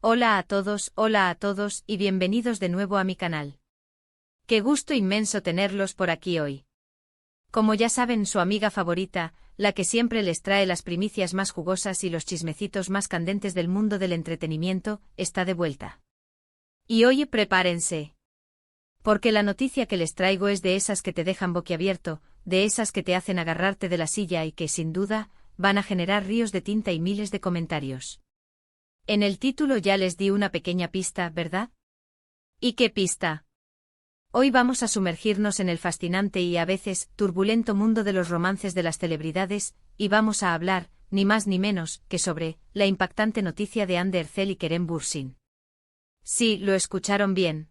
Hola a todos y bienvenidos de nuevo a mi canal. Qué gusto inmenso tenerlos por aquí hoy. Como ya saben, su amiga favorita, la que siempre les trae las primicias más jugosas y los chismecitos más candentes del mundo del entretenimiento, está de vuelta. Y hoy prepárense. Porque la noticia que les traigo es de esas que te dejan boquiabierto, de esas que te hacen agarrarte de la silla y que, sin duda, van a generar ríos de tinta y miles de comentarios. En el título ya les di una pequeña pista, ¿verdad? ¿Y qué pista? Hoy vamos a sumergirnos en el fascinante y a veces turbulento mundo de los romances de las celebridades, y vamos a hablar, ni más ni menos, que sobre la impactante noticia de Hande Erçel y Kerem Bürsin. Sí, lo escucharon bien.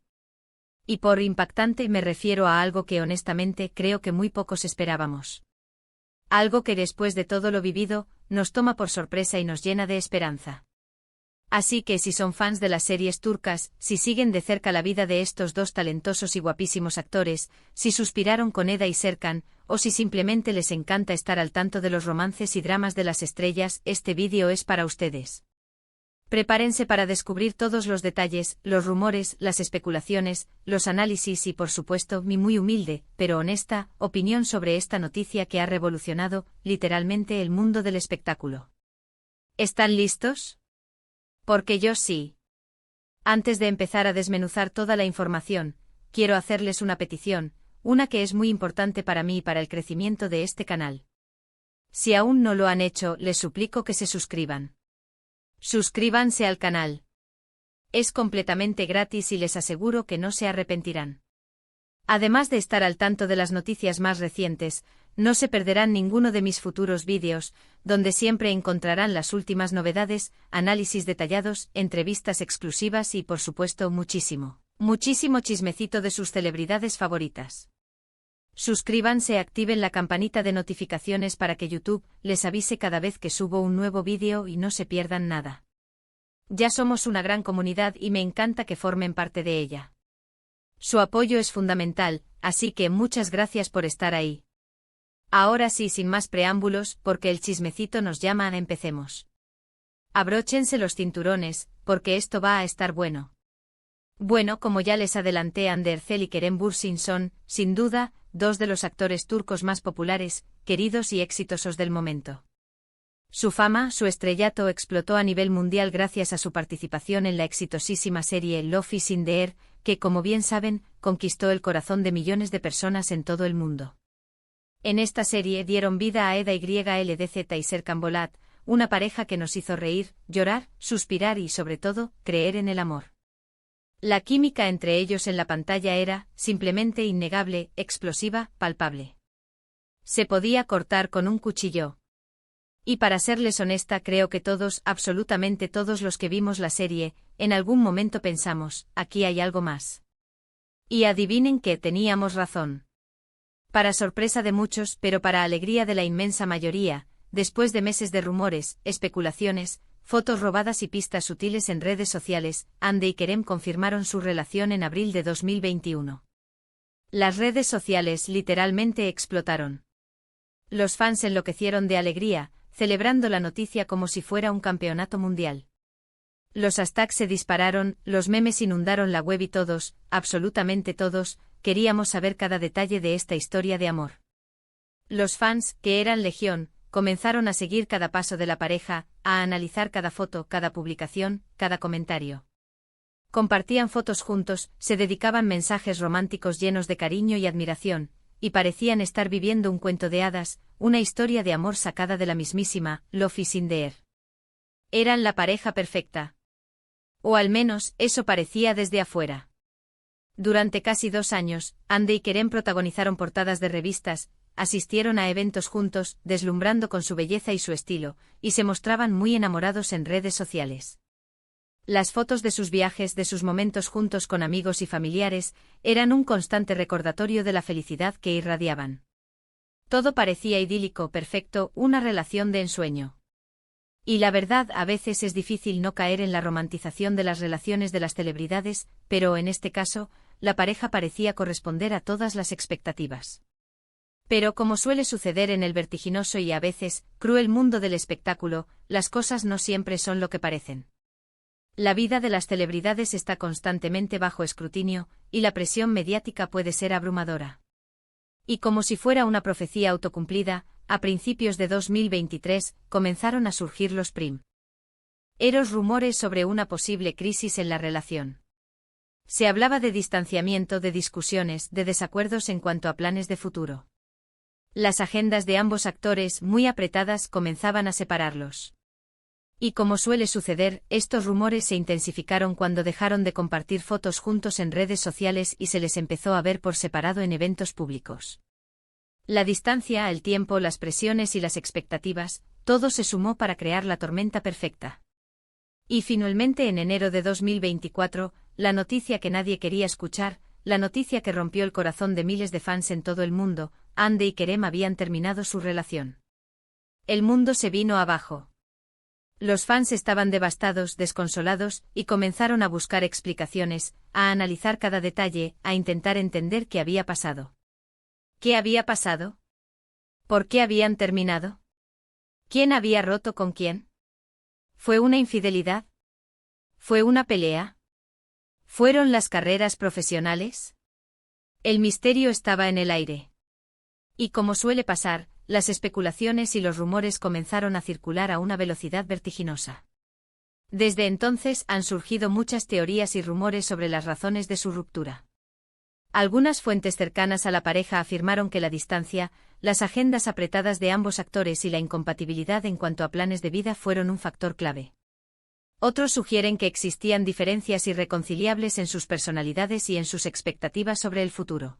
Y por impactante me refiero a algo que honestamente creo que muy pocos esperábamos. Algo que después de todo lo vivido, nos toma por sorpresa y nos llena de esperanza. Así que si son fans de las series turcas, si siguen de cerca la vida de estos dos talentosos y guapísimos actores, si suspiraron con Eda y Serkan, o si simplemente les encanta estar al tanto de los romances y dramas de las estrellas, este vídeo es para ustedes. Prepárense para descubrir todos los detalles, los rumores, las especulaciones, los análisis y por supuesto mi muy humilde, pero honesta, opinión sobre esta noticia que ha revolucionado, literalmente, el mundo del espectáculo. ¿Están listos? Porque yo sí. Antes de empezar a desmenuzar toda la información, quiero hacerles una petición, una que es muy importante para mí y para el crecimiento de este canal. Si aún no lo han hecho, les suplico que se suscriban. Suscríbanse al canal. Es completamente gratis y les aseguro que no se arrepentirán. Además de estar al tanto de las noticias más recientes, no se perderán ninguno de mis futuros vídeos, donde siempre encontrarán las últimas novedades, análisis detallados, entrevistas exclusivas y por supuesto muchísimo chismecito de sus celebridades favoritas. Suscríbanse, activen la campanita de notificaciones para que YouTube les avise cada vez que subo un nuevo vídeo y no se pierdan nada. Ya somos una gran comunidad y me encanta que formen parte de ella. Su apoyo es fundamental, así que muchas gracias por estar ahí. Ahora sí, sin más preámbulos, porque el chismecito nos llama, empecemos. Abróchense los cinturones, porque esto va a estar bueno. Bueno, como ya les adelanté, Hande Erçel y Kerem Bürsin son, sin duda, dos de los actores turcos más populares, queridos y exitosos del momento. Su fama, su estrellato explotó a nivel mundial gracias a su participación en la exitosísima serie Love is in the Air, que, como bien saben, conquistó el corazón de millones de personas en todo el mundo. En esta serie dieron vida a Eda YLDZ y Serkan Bolat, una pareja que nos hizo reír, llorar, suspirar y sobre todo, creer en el amor. La química entre ellos en la pantalla era, simplemente innegable, explosiva, palpable. Se podía cortar con un cuchillo. Y para serles honesta, creo que todos, absolutamente todos los que vimos la serie, en algún momento pensamos, aquí hay algo más. Y adivinen que teníamos razón. Para sorpresa de muchos, pero para alegría de la inmensa mayoría, después de meses de rumores, especulaciones, fotos robadas y pistas sutiles en redes sociales, Hande y Kerem confirmaron su relación en abril de 2021. Las redes sociales literalmente explotaron. Los fans enloquecieron de alegría, celebrando la noticia como si fuera un campeonato mundial. Los hashtags se dispararon, los memes inundaron la web y todos, absolutamente todos, queríamos saber cada detalle de esta historia de amor. Los fans, que eran legión, comenzaron a seguir cada paso de la pareja, a analizar cada foto, cada publicación, cada comentario. Compartían fotos juntos, se dedicaban mensajes románticos llenos de cariño y admiración, y parecían estar viviendo un cuento de hadas, una historia de amor sacada de la mismísima Love is in the Air. Eran la pareja perfecta. O al menos, eso parecía desde afuera. Durante casi 2 años, Hande y Kerem protagonizaron portadas de revistas, asistieron a eventos juntos, deslumbrando con su belleza y su estilo, y se mostraban muy enamorados en redes sociales. Las fotos de sus viajes, de sus momentos juntos con amigos y familiares, eran un constante recordatorio de la felicidad que irradiaban. Todo parecía idílico, perfecto, una relación de ensueño. Y la verdad, a veces es difícil no caer en la romantización de las relaciones de las celebridades, pero en este caso, la pareja parecía corresponder a todas las expectativas. Pero como suele suceder en el vertiginoso y a veces cruel mundo del espectáculo, las cosas no siempre son lo que parecen. La vida de las celebridades está constantemente bajo escrutinio, y la presión mediática puede ser abrumadora. Y como si fuera una profecía autocumplida, a principios de 2023 comenzaron a surgir los primeros rumores sobre una posible crisis en la relación. Se hablaba de distanciamiento, de discusiones, de desacuerdos en cuanto a planes de futuro. Las agendas de ambos actores, muy apretadas, comenzaban a separarlos. Y como suele suceder, estos rumores se intensificaron cuando dejaron de compartir fotos juntos en redes sociales y se les empezó a ver por separado en eventos públicos. La distancia, el tiempo, las presiones y las expectativas, todo se sumó para crear la tormenta perfecta. Y finalmente en enero de 2024, la noticia que nadie quería escuchar, la noticia que rompió el corazón de miles de fans en todo el mundo: Hande y Kerem habían terminado su relación. El mundo se vino abajo. Los fans estaban devastados, desconsolados, y comenzaron a buscar explicaciones, a analizar cada detalle, a intentar entender qué había pasado. ¿Qué había pasado? ¿Por qué habían terminado? ¿Quién había roto con quién? ¿Fue una infidelidad? ¿Fue una pelea? ¿Fueron las carreras profesionales? El misterio estaba en el aire. Y como suele pasar, las especulaciones y los rumores comenzaron a circular a una velocidad vertiginosa. Desde entonces han surgido muchas teorías y rumores sobre las razones de su ruptura. Algunas fuentes cercanas a la pareja afirmaron que la distancia, las agendas apretadas de ambos actores y la incompatibilidad en cuanto a planes de vida fueron un factor clave. Otros sugieren que existían diferencias irreconciliables en sus personalidades y en sus expectativas sobre el futuro.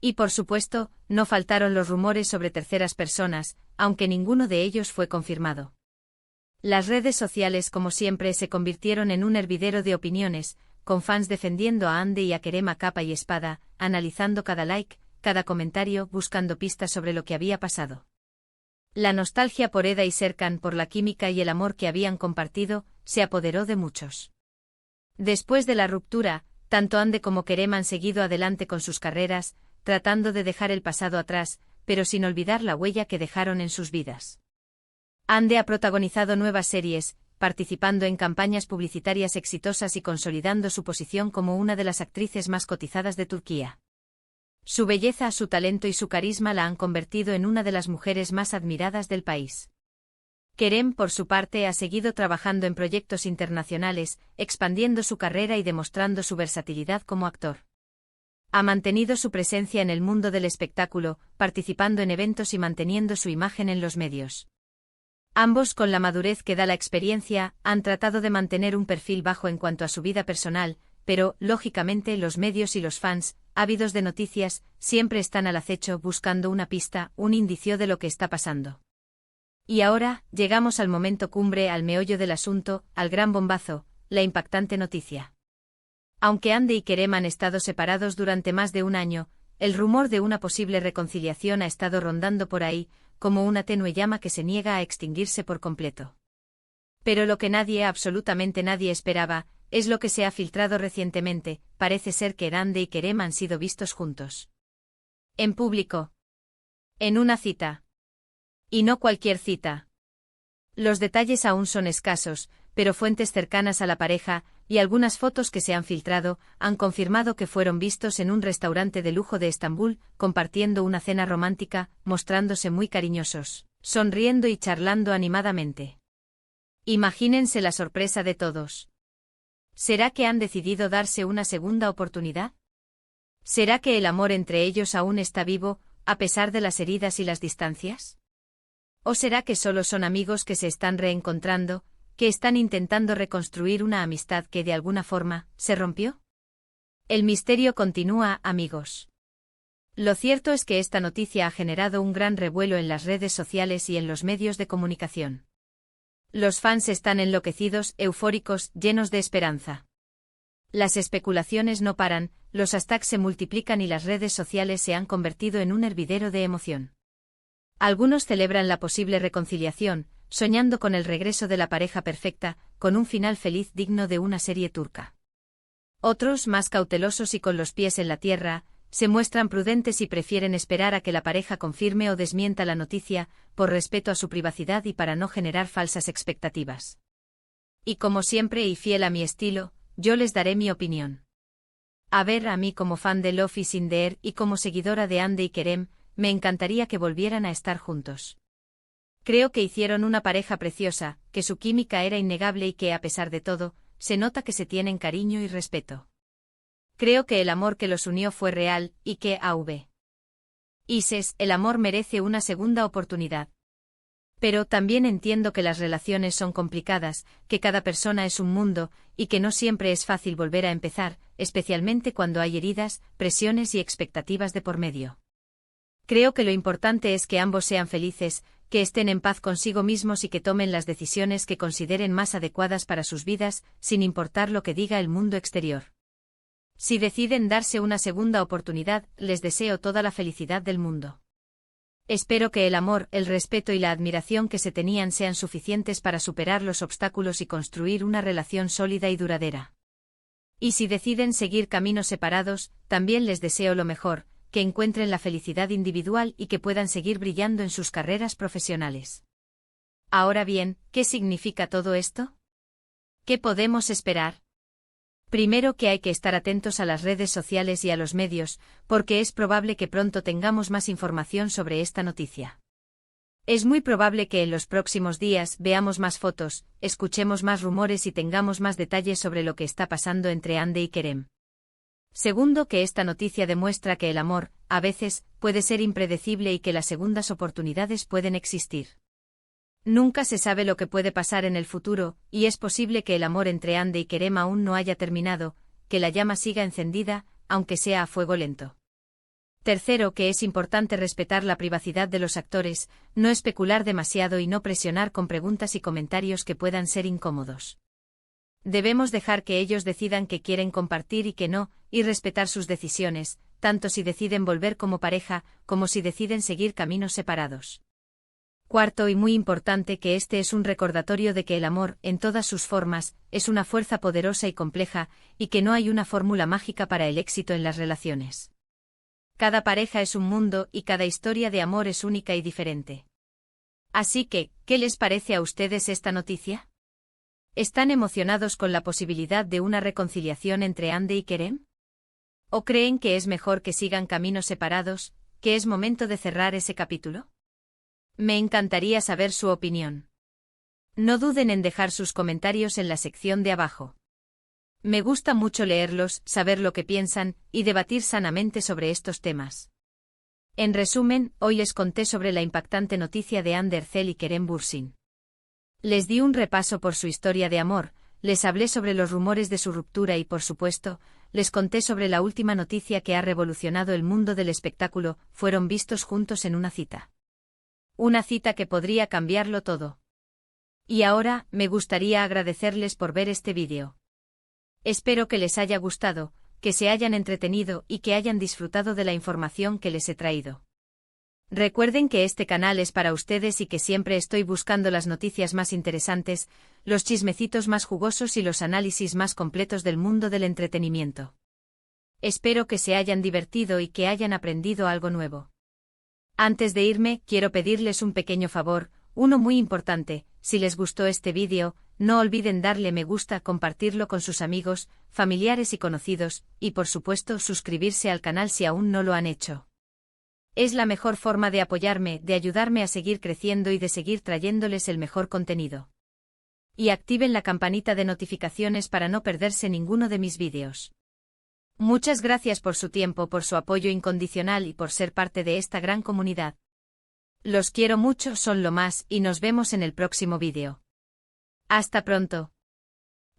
Y por supuesto, no faltaron los rumores sobre terceras personas, aunque ninguno de ellos fue confirmado. Las redes sociales, como siempre, se convirtieron en un hervidero de opiniones, con fans defendiendo a Hande y a Kerem a capa y espada, analizando cada like, cada comentario, buscando pistas sobre lo que había pasado. La nostalgia por Eda y Serkan, por la química y el amor que habían compartido, se apoderó de muchos. Después de la ruptura, tanto Hande como Kerem han seguido adelante con sus carreras, tratando de dejar el pasado atrás, pero sin olvidar la huella que dejaron en sus vidas. Hande ha protagonizado nuevas series, participando en campañas publicitarias exitosas y consolidando su posición como una de las actrices más cotizadas de Turquía. Su belleza, su talento y su carisma la han convertido en una de las mujeres más admiradas del país. Kerem, por su parte, ha seguido trabajando en proyectos internacionales, expandiendo su carrera y demostrando su versatilidad como actor. Ha mantenido su presencia en el mundo del espectáculo, participando en eventos y manteniendo su imagen en los medios. Ambos, con la madurez que da la experiencia, han tratado de mantener un perfil bajo en cuanto a su vida personal, pero, lógicamente, los medios y los fans, ávidos de noticias, siempre están al acecho buscando una pista, un indicio de lo que está pasando. Y ahora, llegamos al momento cumbre, al meollo del asunto, al gran bombazo, la impactante noticia. Aunque Hande y Kerem han estado separados durante más de un año, el rumor de una posible reconciliación ha estado rondando por ahí, como una tenue llama que se niega a extinguirse por completo. Pero lo que nadie, absolutamente nadie esperaba, es lo que se ha filtrado recientemente: parece ser que Hande y Kerem han sido vistos juntos. En público. En una cita. Y no cualquier cita. Los detalles aún son escasos, pero fuentes cercanas a la pareja, y algunas fotos que se han filtrado, han confirmado que fueron vistos en un restaurante de lujo de Estambul, compartiendo una cena romántica, mostrándose muy cariñosos, sonriendo y charlando animadamente. Imagínense la sorpresa de todos. ¿Será que han decidido darse una segunda oportunidad? ¿Será que el amor entre ellos aún está vivo, a pesar de las heridas y las distancias? ¿O será que solo son amigos que se están reencontrando, que están intentando reconstruir una amistad que de alguna forma se rompió? El misterio continúa, amigos. Lo cierto es que esta noticia ha generado un gran revuelo en las redes sociales y en los medios de comunicación. Los fans están enloquecidos, eufóricos, llenos de esperanza. Las especulaciones no paran, los hashtags se multiplican y las redes sociales se han convertido en un hervidero de emoción. Algunos celebran la posible reconciliación, soñando con el regreso de la pareja perfecta, con un final feliz digno de una serie turca. Otros, más cautelosos y con los pies en la tierra, se muestran prudentes y prefieren esperar a que la pareja confirme o desmienta la noticia, por respeto a su privacidad y para no generar falsas expectativas. Y como siempre y fiel a mi estilo, yo les daré mi opinión. A ver, a mí como fan de Love is in the Air y como seguidora de Hande y Kerem, me encantaría que volvieran a estar juntos. Creo que hicieron una pareja preciosa, que su química era innegable y que, a pesar de todo, se nota que se tienen cariño y respeto. Creo que el amor que los unió fue real, y que, el amor merece una segunda oportunidad. Pero también entiendo que las relaciones son complicadas, que cada persona es un mundo, y que no siempre es fácil volver a empezar, especialmente cuando hay heridas, presiones y expectativas de por medio. Creo que lo importante es que ambos sean felices, que estén en paz consigo mismos y que tomen las decisiones que consideren más adecuadas para sus vidas, sin importar lo que diga el mundo exterior. Si deciden darse una segunda oportunidad, les deseo toda la felicidad del mundo. Espero que el amor, el respeto y la admiración que se tenían sean suficientes para superar los obstáculos y construir una relación sólida y duradera. Y si deciden seguir caminos separados, también les deseo lo mejor, que encuentren la felicidad individual y que puedan seguir brillando en sus carreras profesionales. Ahora bien, ¿qué significa todo esto? ¿Qué podemos esperar? Primero que hay que estar atentos a las redes sociales y a los medios, porque es probable que pronto tengamos más información sobre esta noticia. Es muy probable que en los próximos días veamos más fotos, escuchemos más rumores y tengamos más detalles sobre lo que está pasando entre Hande y Kerem. Segundo, que esta noticia demuestra que el amor, a veces, puede ser impredecible y que las segundas oportunidades pueden existir. Nunca se sabe lo que puede pasar en el futuro, y es posible que el amor entre Hande y Kerem aún no haya terminado, que la llama siga encendida, aunque sea a fuego lento. Tercero, que es importante respetar la privacidad de los actores, no especular demasiado y no presionar con preguntas y comentarios que puedan ser incómodos. Debemos dejar que ellos decidan qué quieren compartir y qué no, y respetar sus decisiones, tanto si deciden volver como pareja, como si deciden seguir caminos separados. Cuarto, y muy importante, que este es un recordatorio de que el amor, en todas sus formas, es una fuerza poderosa y compleja, y que no hay una fórmula mágica para el éxito en las relaciones. Cada pareja es un mundo y cada historia de amor es única y diferente. Así que, ¿qué les parece a ustedes esta noticia? ¿Están emocionados con la posibilidad de una reconciliación entre Hande y Kerem? ¿O creen que es mejor que sigan caminos separados, que es momento de cerrar ese capítulo? Me encantaría saber su opinión. No duden en dejar sus comentarios en la sección de abajo. Me gusta mucho leerlos, saber lo que piensan, y debatir sanamente sobre estos temas. En resumen, hoy les conté sobre la impactante noticia de Hande Erçel y Kerem Bürsin. Les di un repaso por su historia de amor, les hablé sobre los rumores de su ruptura y, por supuesto, les conté sobre la última noticia que ha revolucionado el mundo del espectáculo: fueron vistos juntos en una cita. Una cita que podría cambiarlo todo. Y ahora, me gustaría agradecerles por ver este vídeo. Espero que les haya gustado, que se hayan entretenido y que hayan disfrutado de la información que les he traído. Recuerden que este canal es para ustedes y que siempre estoy buscando las noticias más interesantes, los chismecitos más jugosos y los análisis más completos del mundo del entretenimiento. Espero que se hayan divertido y que hayan aprendido algo nuevo. Antes de irme, quiero pedirles un pequeño favor, uno muy importante: si les gustó este vídeo, no olviden darle me gusta, compartirlo con sus amigos, familiares y conocidos, y por supuesto suscribirse al canal si aún no lo han hecho. Es la mejor forma de apoyarme, de ayudarme a seguir creciendo y de seguir trayéndoles el mejor contenido. Y activen la campanita de notificaciones para no perderse ninguno de mis vídeos. Muchas gracias por su tiempo, por su apoyo incondicional y por ser parte de esta gran comunidad. Los quiero mucho, son lo más, y nos vemos en el próximo vídeo. Hasta pronto.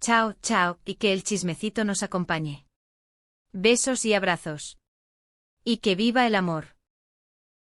Chao, chao, y que el chismecito nos acompañe. Besos y abrazos. Y que viva el amor.